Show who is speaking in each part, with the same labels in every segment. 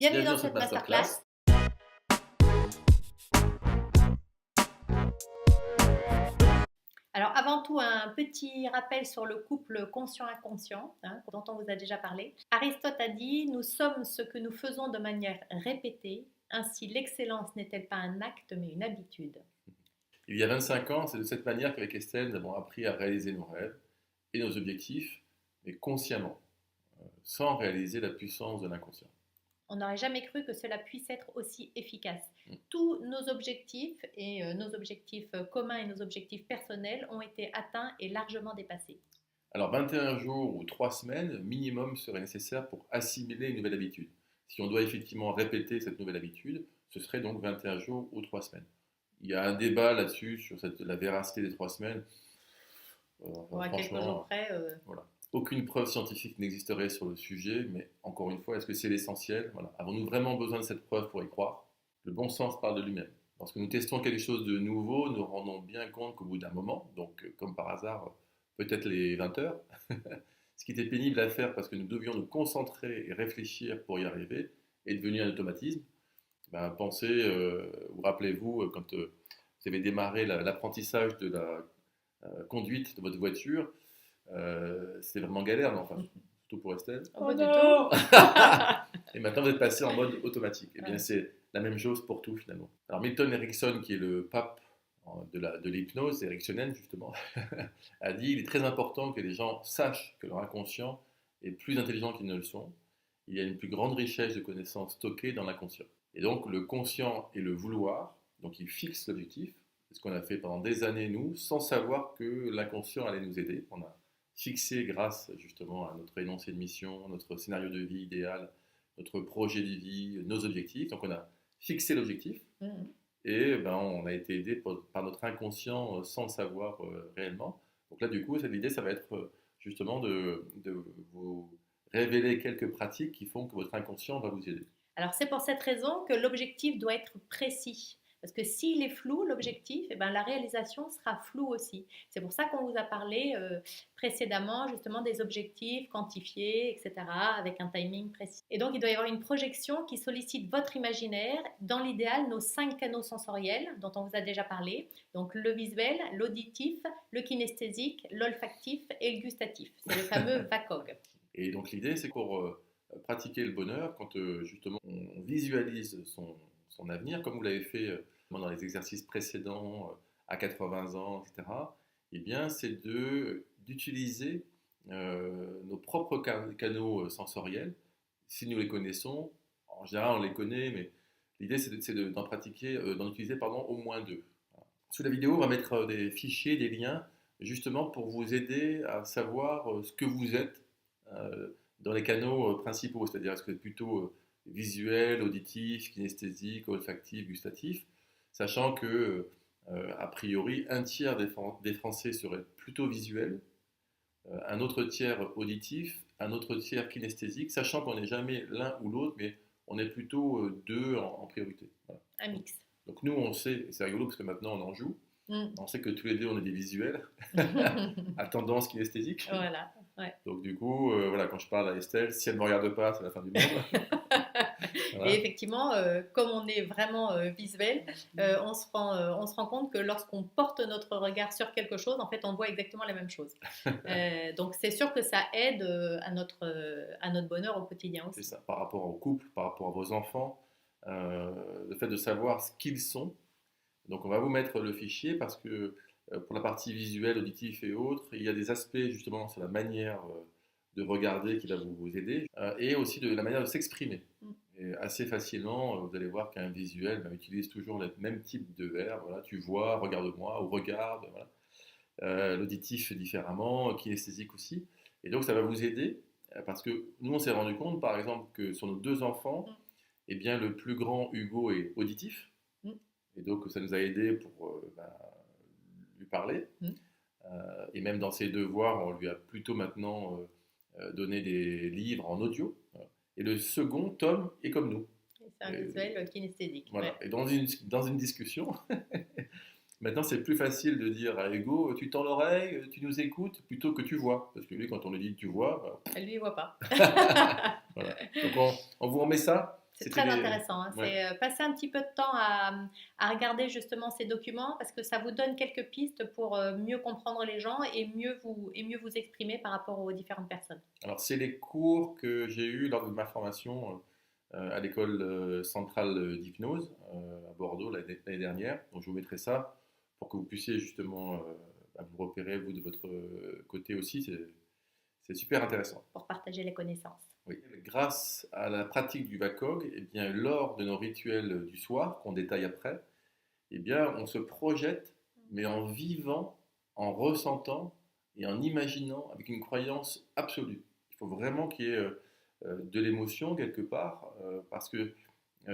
Speaker 1: Bienvenue dans cette masterclass. Alors avant tout, un petit rappel sur le couple conscient-inconscient, dont on vous a déjà parlé. Aristote a dit « Nous sommes ce que nous faisons de manière répétée, ainsi l'excellence n'est-elle pas un acte mais une habitude ?»
Speaker 2: Il y a 25 ans, c'est de cette manière qu'avec Estelle, nous avons appris à réaliser nos rêves et nos objectifs, mais consciemment, sans réaliser la puissance de l'inconscient.
Speaker 1: On n'aurait jamais cru que cela puisse être aussi efficace. Tous nos objectifs, et nos objectifs communs et nos objectifs personnels, ont été atteints et largement dépassés.
Speaker 2: Alors 21 jours ou 3 semaines minimum serait nécessaire pour assimiler une nouvelle habitude. Si on doit effectivement répéter cette nouvelle habitude, ce serait donc 21 jours ou 3 semaines. Il y a un débat là-dessus, sur la véracité des 3 semaines.
Speaker 1: À quelques jours près.
Speaker 2: Voilà. Aucune preuve scientifique n'existerait sur le sujet, mais encore une fois, est-ce que c'est l'essentiel? Avons-nous vraiment besoin de cette preuve pour y croire? Le bon sens parle de lui-même. Lorsque nous testons quelque chose de nouveau, nous rendons bien compte qu'au bout d'un moment, donc comme par hasard, peut-être les 20 heures, ce qui était pénible à faire parce que nous devions nous concentrer et réfléchir pour y arriver, est devenu un automatisme. Pensez, vous rappelez-vous, quand vous avez démarré l'apprentissage de la conduite de votre voiture, c'était vraiment galère, enfin, surtout pour Estelle.
Speaker 1: Oh non.
Speaker 2: Et maintenant, vous êtes passé en mode automatique. Eh bien, c'est la même chose pour tout, finalement. Alors, Milton Erickson, qui est le pape de l'hypnose ericksonienne, justement, a dit « Il est très important que les gens sachent que leur inconscient est plus intelligent qu'ils ne le sont. Il y a une plus grande richesse de connaissances stockées dans l'inconscient. » Et donc, le conscient et le vouloir, donc il fixe l'objectif. C'est ce qu'on a fait pendant des années, nous, sans savoir que l'inconscient allait nous aider. On a fixé, grâce justement à notre énoncé de mission, notre scénario de vie idéal, notre projet de vie, nos objectifs. Donc on a fixé l'objectif et on a été aidé par notre inconscient sans le savoir réellement. Donc là, du coup, l'idée, ça va être justement de vous révéler quelques pratiques qui font que votre inconscient va vous aider.
Speaker 1: Alors c'est pour cette raison que l'objectif doit être précis. Parce que s'il est flou, l'objectif, la réalisation sera floue aussi. C'est pour ça qu'on vous a parlé précédemment justement des objectifs quantifiés, etc., avec un timing précis. Et donc, il doit y avoir une projection qui sollicite votre imaginaire, dans l'idéal, nos 5 canaux sensoriels dont on vous a déjà parlé. Donc, le visuel, l'auditif, le kinesthésique, l'olfactif et le gustatif. C'est le fameux VACOG.
Speaker 2: Et donc, l'idée, c'est pour pratiquer le bonheur, quand justement on visualise son avenir, comme vous l'avez fait dans les exercices précédents, à 80 ans, etc., eh bien, c'est d'utiliser nos propres canaux sensoriels. Si nous les connaissons, en général on les connaît, mais l'idée c'est d'en pratiquer, d'en utiliser au moins 2. Sous la vidéo, on va mettre des fichiers, des liens, justement pour vous aider à savoir ce que vous êtes dans les canaux principaux, c'est-à-dire est-ce que vous êtes plutôt visuel, auditif, kinesthésique, olfactif, gustatif, sachant que, a priori, un tiers des Français seraient plutôt visuels, un autre tiers auditif, un autre tiers kinesthésique, sachant qu'on n'est jamais l'un ou l'autre, mais on est plutôt deux en priorité. Voilà.
Speaker 1: Un mix.
Speaker 2: Donc nous, on sait, et c'est rigolo parce que maintenant on en joue, on sait que tous les deux on est des visuels, à tendance kinesthésique.
Speaker 1: Voilà. Ouais.
Speaker 2: Donc du coup, quand je parle à Estelle, si elle ne me regarde pas, c'est la fin du monde.
Speaker 1: Voilà. Et effectivement, comme on est vraiment visuel, on se rend compte que lorsqu'on porte notre regard sur quelque chose, en fait, on voit exactement la même chose. Donc c'est sûr que ça aide à notre bonheur au quotidien aussi.
Speaker 2: C'est ça, par rapport au couple, par rapport à vos enfants, le fait de savoir ce qu'ils sont. Donc on va vous mettre le fichier parce que pour la partie visuelle, auditive et autres, il y a des aspects justement sur la manière de regarder qui va vous aider et aussi de la manière de s'exprimer. Et assez facilement, vous allez voir qu'un visuel utilise toujours le même type de verbe. Voilà, tu vois, regarde-moi ou regarde. Voilà. L'auditif différemment, kinesthésique aussi. Et donc ça va vous aider parce que nous on s'est rendu compte par exemple que sur nos 2 enfants, eh bien, le plus grand Hugo est auditif. Et donc ça nous a aidé pour lui parler. Et même dans ses devoirs, on lui a plutôt maintenant donné des livres en audio. Et le second, Tom, est comme nous.
Speaker 1: C'est un visuel kinesthésique.
Speaker 2: Voilà.
Speaker 1: Ouais.
Speaker 2: Et dans une discussion, maintenant c'est plus facile de dire à Hugo, tu tends l'oreille, tu nous écoutes, plutôt que tu vois. Parce que lui, quand on lui dit tu vois...
Speaker 1: Lui, il ne voit pas.
Speaker 2: Voilà. Donc on vous remet ça.
Speaker 1: C'est
Speaker 2: C'était
Speaker 1: très
Speaker 2: les...
Speaker 1: intéressant, hein.
Speaker 2: Ouais.
Speaker 1: C'est passer un petit peu de temps à regarder justement ces documents parce que ça vous donne quelques pistes pour mieux comprendre les gens et mieux vous exprimer par rapport aux différentes personnes.
Speaker 2: Alors, c'est les cours que j'ai eus lors de ma formation à l'école centrale d'hypnose à Bordeaux l'année dernière. Donc, je vous mettrai ça pour que vous puissiez justement vous repérer, vous, de votre côté aussi. C'est super intéressant.
Speaker 1: Pour partager les connaissances.
Speaker 2: Oui. Grâce à la pratique du VACOG, eh bien, lors de nos rituels du soir, qu'on détaille après, eh bien, on se projette, mais en vivant, en ressentant et en imaginant avec une croyance absolue. Il faut vraiment qu'il y ait de l'émotion quelque part, parce que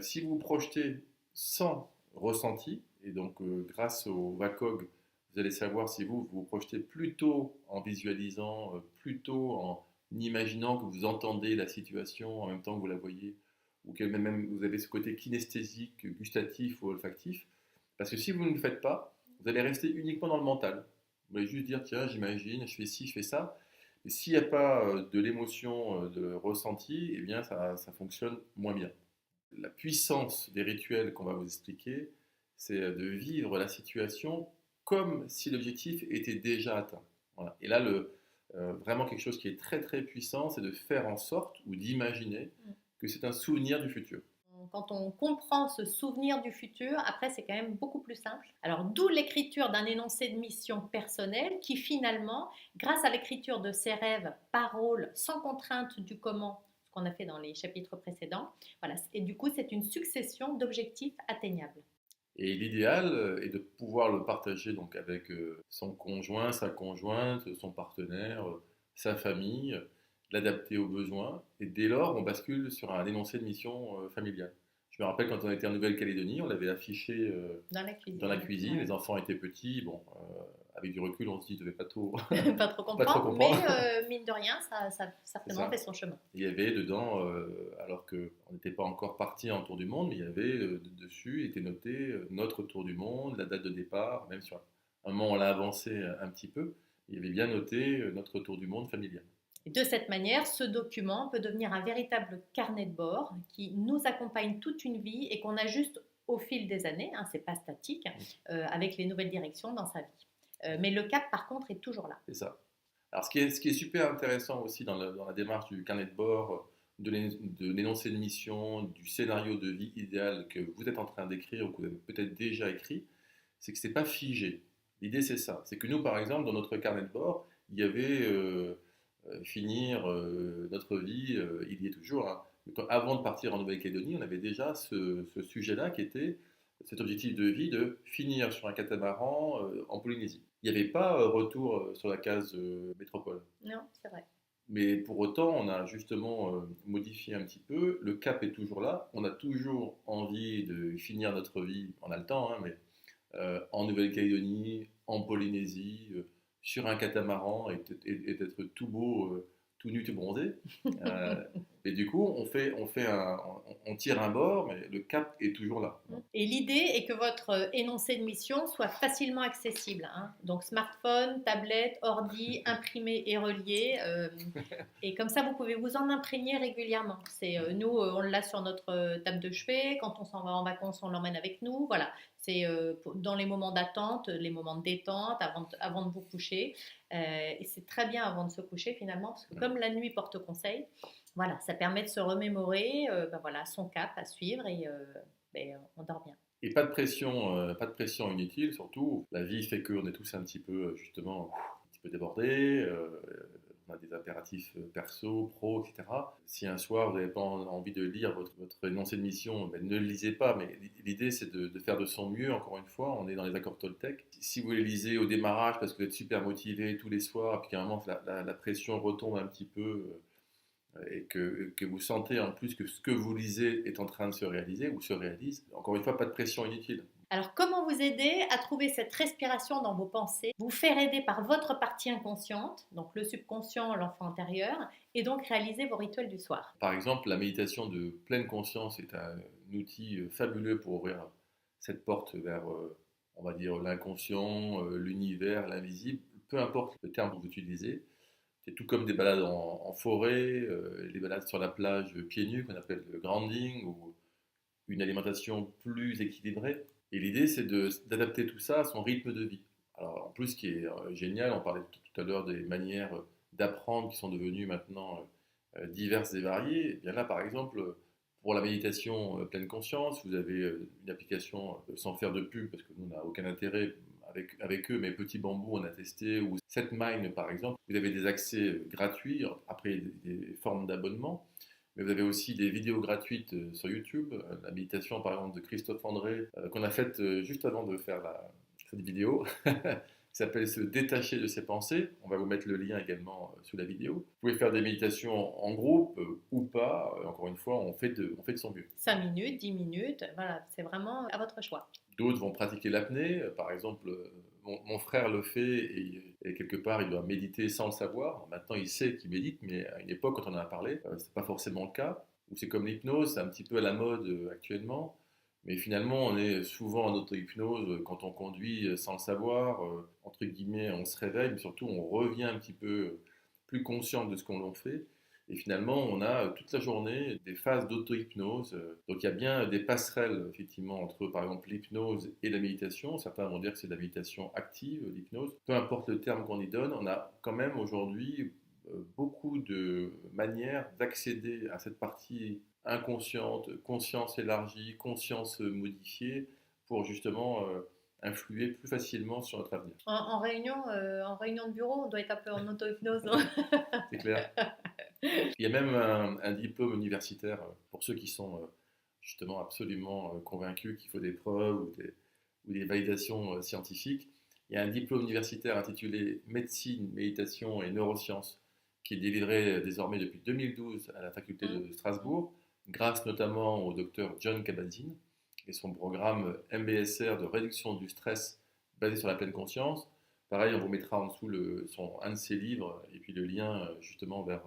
Speaker 2: si vous vous projetez sans ressenti, et donc grâce au VACOG, vous allez savoir si vous vous projetez plutôt en visualisant, plutôt en imaginant que vous entendez la situation en même temps que vous la voyez, ou que même vous avez ce côté kinesthésique, gustatif ou olfactif. Parce que si vous ne le faites pas, vous allez rester uniquement dans le mental. Vous allez juste dire, tiens, j'imagine, je fais ci, je fais ça. Et s'il n'y a pas de l'émotion, de ressenti, eh bien ça fonctionne moins bien. La puissance des rituels qu'on va vous expliquer, c'est de vivre la situation comme si l'objectif était déjà atteint. Voilà. Et là, vraiment quelque chose qui est très très puissant, c'est de faire en sorte ou d'imaginer que c'est un souvenir du futur.
Speaker 1: Quand on comprend ce souvenir du futur, après c'est quand même beaucoup plus simple. Alors d'où l'écriture d'un énoncé de mission personnelle qui finalement, grâce à l'écriture de ses rêves par rôle, sans contrainte du comment, ce qu'on a fait dans les chapitres précédents, voilà. Et du coup c'est une succession d'objectifs atteignables.
Speaker 2: Et l'idéal est de pouvoir le partager donc avec son conjoint, sa conjointe, son partenaire, sa famille, l'adapter aux besoins. Et dès lors, on bascule sur un énoncé de mission familiale. Je me rappelle quand on était en Nouvelle-Calédonie, on l'avait affiché
Speaker 1: Dans la cuisine.
Speaker 2: dans la cuisine.
Speaker 1: Ouais.
Speaker 2: Les enfants étaient petits. Bon, avec du recul, on se dit, ils ne devaient pas trop,
Speaker 1: Pas trop
Speaker 2: pas trop
Speaker 1: comprendre, mais
Speaker 2: comprendre.
Speaker 1: mine de rien, ça a certainement fait son chemin.
Speaker 2: Il y avait dedans, alors qu'on n'était pas encore parti en tour du monde, mais il y avait dessus, était noté notre tour du monde, la date de départ, même sur un moment on l'a avancé un petit peu, il y avait bien noté notre tour du monde familial.
Speaker 1: Et de cette manière, ce document peut devenir un véritable carnet de bord qui nous accompagne toute une vie et qu'on ajuste au fil des années, hein, c'est pas statique, avec les nouvelles directions dans sa vie. Mais le cap, par contre, est toujours là.
Speaker 2: C'est ça. Alors ce qui est super intéressant aussi dans la démarche du carnet de bord, de l'énoncé de mission, du scénario de vie idéal que vous êtes en train d'écrire ou que vous avez peut-être déjà écrit, c'est que c'est pas figé. L'idée c'est ça. C'est que nous par exemple dans notre carnet de bord, il y avait finir notre vie, il y est toujours. Hein. Avant de partir en Nouvelle-Calédonie, on avait déjà ce sujet-là qui était cet objectif de vie de finir sur un catamaran en Polynésie. Il n'y avait pas retour sur la case métropole.
Speaker 1: Non, c'est vrai.
Speaker 2: Mais pour autant, on a justement modifié un petit peu. Le cap est toujours là. On a toujours envie de finir notre vie, on a le temps, hein, mais en Nouvelle-Calédonie, en Polynésie, sur un catamaran et d'être tout beau, tout nu, tout bronzé. Euh, et du coup, on tire un bord, mais le cap est toujours là.
Speaker 1: Et l'idée est que votre énoncé de mission soit facilement accessible, hein. Donc smartphone, tablette, ordi, imprimé et relié. Et comme ça, vous pouvez vous en imprégner régulièrement. Nous, on l'a sur notre table de chevet. Quand on s'en va en vacances, on l'emmène avec nous. Voilà. C'est dans les moments d'attente, les moments de détente, avant de vous coucher. Et c'est très bien avant de se coucher finalement, parce que comme la nuit porte conseil, voilà, ça permet de se remémorer voilà, son cap à suivre et on dort bien.
Speaker 2: Et pas de pression inutile, surtout. La vie fait qu'on est tous un petit peu, justement, un petit peu débordés. On a des impératifs perso, pro, etc. Si un soir vous n'avez pas envie de lire votre énoncé de mission, ben, ne le lisez pas. Mais l'idée, c'est de faire de son mieux. Encore une fois, on est dans les accords Toltec. Si vous les lisez au démarrage parce que vous êtes super motivé tous les soirs, puis qu'à un moment la pression retombe un petit peu, et que vous sentez en plus que ce que vous lisez est en train de se réaliser ou se réalise, encore une fois, pas de pression inutile.
Speaker 1: Alors, comment vous aider à trouver cette respiration dans vos pensées? Vous faire aider par votre partie inconsciente, donc le subconscient, l'enfant intérieur, et donc réaliser vos rituels du soir.
Speaker 2: Par exemple, la méditation de pleine conscience est un outil fabuleux pour ouvrir cette porte vers, on va dire, l'inconscient, l'univers, l'invisible, peu importe le terme que vous utilisez. C'est tout comme des balades en forêt, les balades sur la plage pieds nus qu'on appelle le grounding, ou une alimentation plus équilibrée. Et l'idée, c'est d'adapter tout ça à son rythme de vie. Alors, en plus, ce qui est génial, on parlait tout à l'heure des manières d'apprendre qui sont devenues maintenant diverses et variées. Et bien là, par exemple, pour la méditation pleine conscience, vous avez une application sans faire de pub, parce que nous, on n'a aucun intérêt avec eux, mais Petit Bambou, on a testé, ou SetMind, par exemple. Vous avez des accès gratuits, après des formes d'abonnement. Mais vous avez aussi des vidéos gratuites sur YouTube. La méditation, par exemple, de Christophe André, qu'on a faite juste avant de faire cette vidéo, qui s'appelle Se détacher de ses pensées. On va vous mettre le lien également sous la vidéo. Vous pouvez faire des méditations en groupe ou pas. Encore une fois, on fait de son mieux.
Speaker 1: 5 minutes, 10 minutes, voilà, c'est vraiment à votre choix.
Speaker 2: D'autres vont pratiquer l'apnée. Par exemple, mon frère le fait et quelque part il doit méditer sans le savoir. Maintenant il sait qu'il médite, mais à une époque quand on en a parlé, c'est pas forcément le cas. Ou c'est comme l'hypnose, c'est un petit peu à la mode actuellement. Mais finalement, on est souvent en auto-hypnose quand on conduit sans le savoir. Entre guillemets, on se réveille, mais surtout on revient un petit peu plus conscient de ce qu'on fait. Et finalement, on a toute la journée des phases d'auto-hypnose. Donc il y a bien des passerelles, effectivement, entre, par exemple, l'hypnose et la méditation. Certains vont dire que c'est de la méditation active, l'hypnose. Peu importe le terme qu'on y donne, on a quand même aujourd'hui beaucoup de manières d'accéder à cette partie inconsciente, conscience élargie, conscience modifiée, pour justement influer plus facilement sur notre avenir.
Speaker 1: En réunion de bureau, on doit être un peu en auto-hypnose.
Speaker 2: C'est clair. Il y a même un diplôme universitaire pour ceux qui sont justement absolument convaincus qu'il faut des preuves ou des validations scientifiques. Il y a un diplôme universitaire intitulé Médecine, Méditation et Neurosciences qui est délivré désormais depuis 2012 à la faculté de Strasbourg, grâce notamment au docteur John Kabat-Zinn et son programme MBSR de réduction du stress basé sur la pleine conscience. Pareil, on vous mettra en dessous un de ses livres et puis le lien justement vers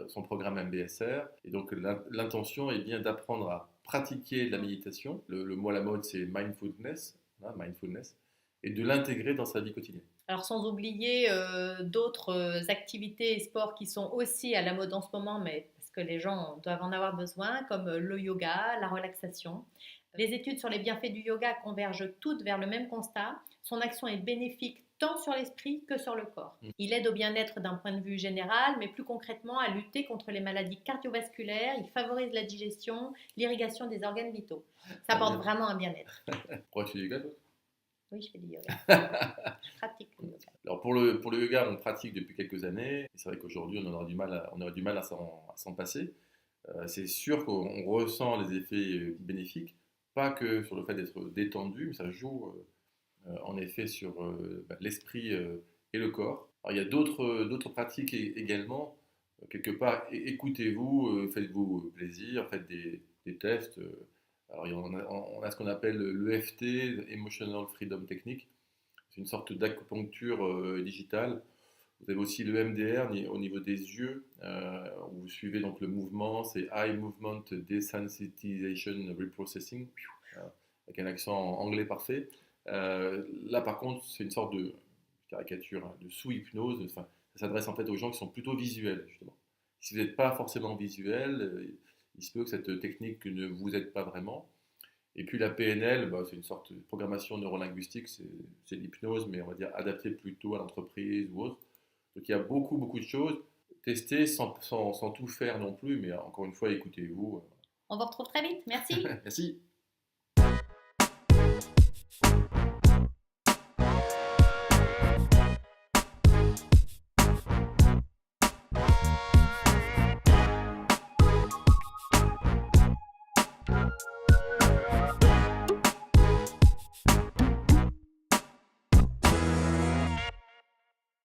Speaker 2: son programme MBSR. Et donc l'intention est bien d'apprendre à pratiquer la méditation. Le mot à la mode, c'est mindfulness, hein, mindfulness, et de l'intégrer dans sa vie quotidienne.
Speaker 1: Alors sans oublier d'autres activités et sports qui sont aussi à la mode en ce moment, mais parce que les gens doivent en avoir besoin, comme le yoga, la relaxation. Les études sur les bienfaits du yoga convergent toutes vers le même constat. Son action est bénéfique tant sur l'esprit que sur le corps. Il aide au bien-être d'un point de vue général, mais plus concrètement à lutter contre les maladies cardiovasculaires. Il favorise la digestion, l'irrigation des organes vitaux. Ça apporte vraiment un bien-être.
Speaker 2: Pourquoi tu fais du yoga, toi?
Speaker 1: Oui, je fais du yoga. Je pratique le yoga.
Speaker 2: Alors pour le yoga, on pratique depuis quelques années. C'est vrai qu'aujourd'hui, on aurait du mal à s'en passer. C'est sûr qu'on ressent les effets bénéfiques, pas que sur le fait d'être détendu, mais ça joue en effet sur l'esprit et le corps. Alors, il y a d'autres pratiques également. Quelque part, écoutez-vous, faites-vous plaisir, faites des tests. Alors, on a ce qu'on appelle l'EFT, Emotional Freedom Technique. C'est une sorte d'acupuncture digitale. Vous avez aussi le MDR au niveau des yeux, où vous suivez donc le mouvement, c'est Eye Movement Desensitization Reprocessing, avec un accent anglais parfait. Là par contre, c'est une sorte de caricature, hein, de sous-hypnose. Enfin, ça s'adresse en fait aux gens qui sont plutôt visuels, justement. Si vous n'êtes pas forcément visuel, il se peut que cette technique ne vous aide pas vraiment. Et puis la PNL, c'est une sorte de programmation neurolinguistique, c'est l'hypnose, mais on va dire adaptée plutôt à l'entreprise ou autre. Donc il y a beaucoup de choses. Testez sans tout faire non plus, mais encore une fois, écoutez-vous.
Speaker 1: On vous retrouve très vite. Merci.
Speaker 2: Merci.